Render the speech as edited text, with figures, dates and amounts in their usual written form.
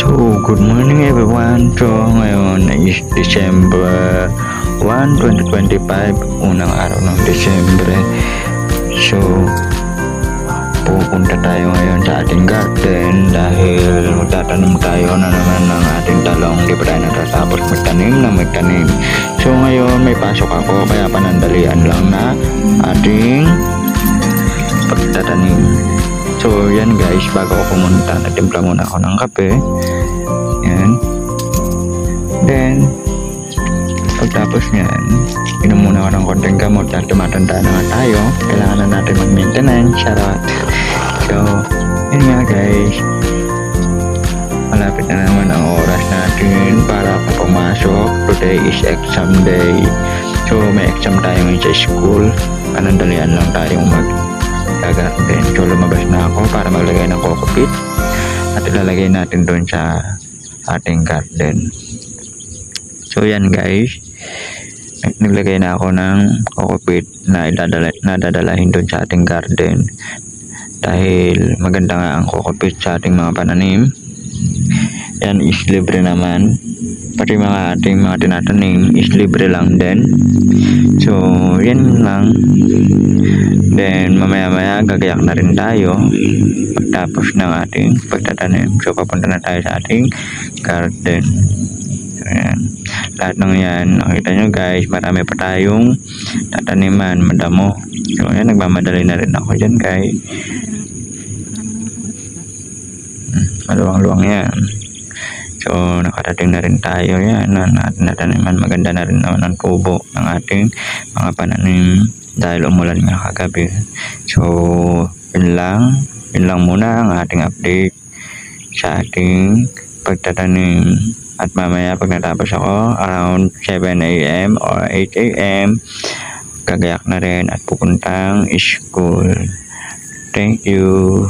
So, good morning everyone. So, ngayon is December 1, 2025, unang araw ng Desyembre. So, pupunta tayo ngayon sa ating garden dahil magtatanim tayo na naman ng ating talong. Di pa tayo natatapos magtanim. So, ngayon may pasok ako kaya panandalian lang na ating pagtatanim. So, yan guys, bago ako pumunta, natimpla muna ako ng kape. Yan. Then, pagtapos yan, inom muna ako ng konting gamot dahil tumatanda na nga tayo. Kailangan na natin mag-maintenance. Charot. So, yun nga guys. Malapit na naman ang oras natin para pumasok. Today is exam day. So, may exam tayo ngayon sa school. Panandalian lang tayong garden. So, lumabas na ako para maglagay ng coco peat at ilalagay natin doon sa ating garden. So, yan guys, naglagay na ako ng coco peat na dadalahin doon sa ating garden dahil maganda nga ang coco peat sa ating mga pananim. Yan is libre naman, pati mga ating mga tinatanim is libre lang din. So, yan lang. Then, mamaya gagayak na rin tayo pagtapos ng ating pagtatanim. So, papunta na tayo sa ating garden. So, yan. Lahat ng yan, nakita nyo guys, marami pa tayong tataniman, madamo. So, yan, nagmamadali na rin ako dyan guys. Maluwang-luwang yan. So, nakarating na rin tayo yan na nataniman. Maganda na rin naman ang tubo ng ating mga pananim dahil umulan nga kagabi. So, yun lang muna ang ating update sa ating pagtatanim. At mamaya pag natapos ako around 7 AM or 8 AM, gagayak na rin at pupuntang school. Thank you.